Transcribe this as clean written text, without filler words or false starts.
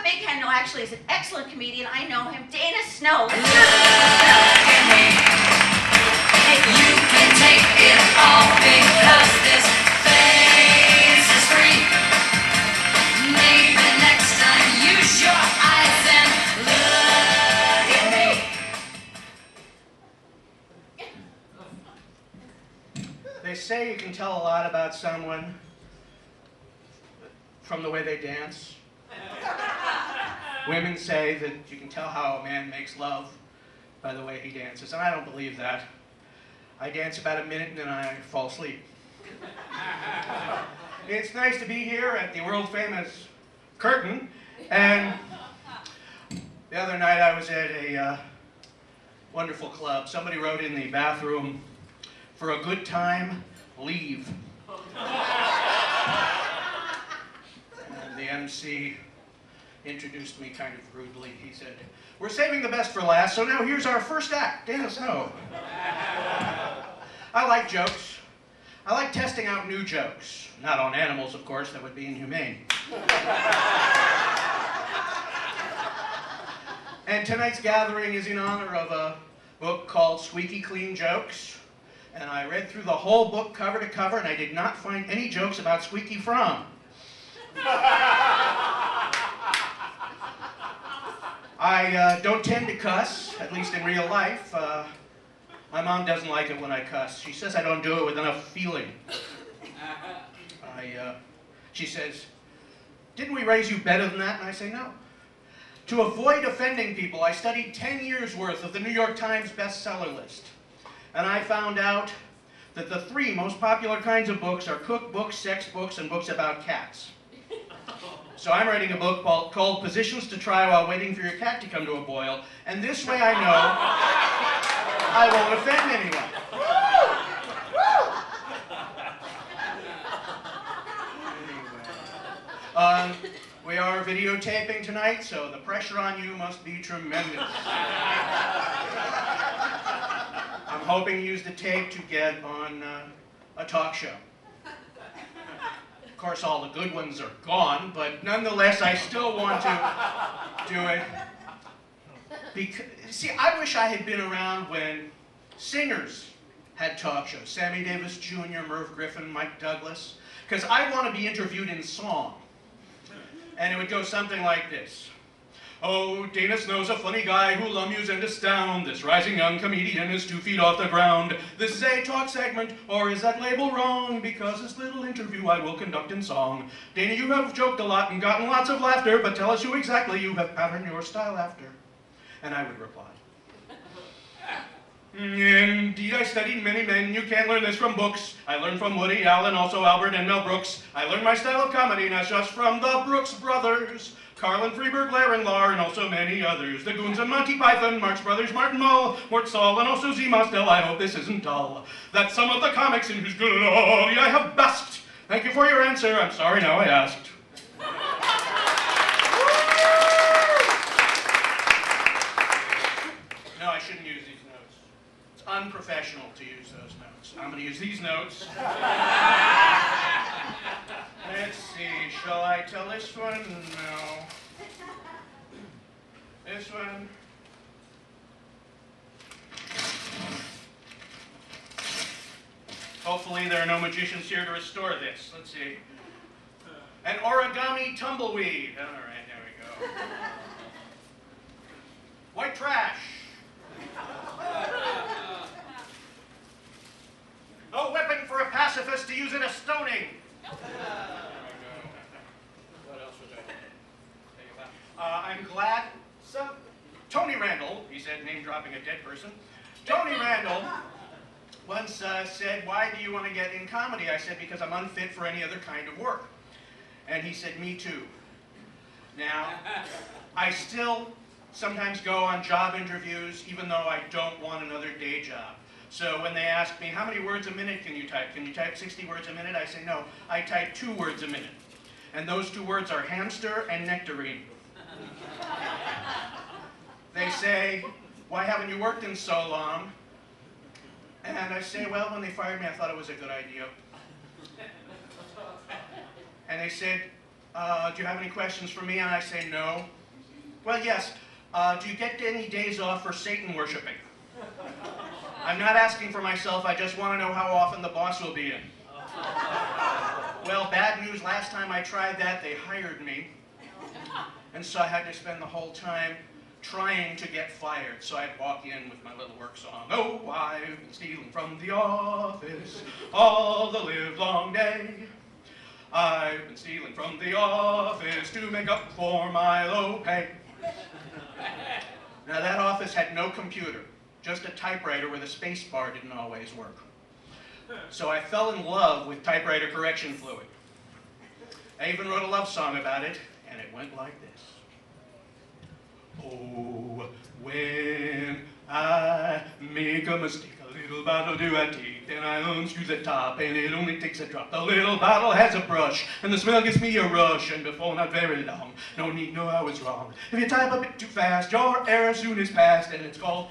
big hand. No, actually, he's an excellent comedian. I know him. Dana Snow. You can take it all because this face is free. Maybe next time use your eyes and look at me. They say you can tell a lot about someone from the way they dance. Women say that you can tell how a man makes love by the way he dances, and I don't believe that. I dance about a minute and then I fall asleep. It's nice to be here at the world-famous Curtain, and the other night I was at a wonderful club. Somebody wrote in the bathroom, "For a good time, leave." And the MC introduced me kind of rudely. He said, "We're saving the best for last, so now here's our first act, Dana Snow." I like jokes. I like testing out new jokes. Not on animals, of course, that would be inhumane. And tonight's gathering is in honor of a book called Squeaky Clean Jokes. And I read through the whole book cover to cover, and I did not find any jokes about Squeaky Fromm. I don't tend to cuss, at least in real life. My mom doesn't like it when I cuss. She says I don't do it with enough feeling. She says, "Didn't we raise you better than that?" And I say, "No." To avoid offending people, I studied 10 years' worth of the New York Times bestseller list. And I found out that the 3 most popular kinds of books are cookbooks, sex books, and books about cats. So I'm writing a book called Positions to Try While Waiting for Your Cat to Come to a Boil, and this way I know I won't offend anyone. Anyway, we are videotaping tonight, so the pressure on you must be tremendous. I'm hoping you use the tape to get on a talk show. Of course, all the good ones are gone, but nonetheless, I still want to do it. See, I wish I had been around when singers had talk shows. Sammy Davis Jr., Merv Griffin, Mike Douglas. Because I want to be interviewed in song. And it would go something like this. "Oh, Dana Snow's a funny guy who'll amuse and astound. This rising young comedian is 2 feet off the ground. This is a talk segment, or is that label wrong? Because this little interview I will conduct in song. Dana, you have joked a lot and gotten lots of laughter, but tell us who exactly you have patterned your style after." And I would reply, "Indeed, I studied many men. You can't learn this from books. I learned from Woody Allen, also Albert and Mel Brooks. I learned my style of comedy not just from the Brooks Brothers, Carlin, Freeberg, Lair, and Lahr, and also many others. The Goons and Monty Python, Marx Brothers, Martin Mull, Mort Saul, and also Z. Mostel. I hope this isn't dull. That's some of the comics in whose glory I have basked. Thank you for your answer. I'm sorry now I asked." No, I shouldn't use these notes. It's unprofessional to use those notes. I'm going to use these notes. Let's see, shall I tell this one? No. This one. Hopefully there are no magicians here to restore this. Let's see. An origami tumbleweed. All right, there we go. White trash. A weapon for a pacifist to use in a stoning. What else was I tell you about? I'm glad Tony Randall, he said, name dropping a dead person. Tony Randall once said, "Why do you want to get in comedy?" I said, "Because I'm unfit for any other kind of work." And he said, "Me too." Now, I still sometimes go on job interviews, even though I don't want another day job. So when they ask me, "How many words a minute can you type? Can you type 60 words a minute?" I say, "No, I type 2 words a minute." And those 2 words are hamster and nectarine. They say, "Why haven't you worked in so long?" And I say, "Well, when they fired me, I thought it was a good idea." And they said, Do you have any questions for me? And I say no. Well, yes. Do you get any days off for Satan worshiping? I'm not asking for myself, I just want to know how often the boss will be in. Well, bad news, last time I tried that, they hired me. And so I had to spend the whole time trying to get fired. So I'd walk in with my little work song. Oh, I've been stealing from the office all the livelong day. I've been stealing from the office to make up for my low pay. Now that office had no computer, just a typewriter where the space bar didn't always work. So I fell in love with typewriter correction fluid. I even wrote a love song about it, and it went like this. Oh, when I make a mistake, a little bottle do I take, then I unscrew the top, and it only takes a drop. The little bottle has a brush, and the smell gives me a rush, and before not very long, no need know I was wrong. If you type a bit too fast, your error soon is past, and it's called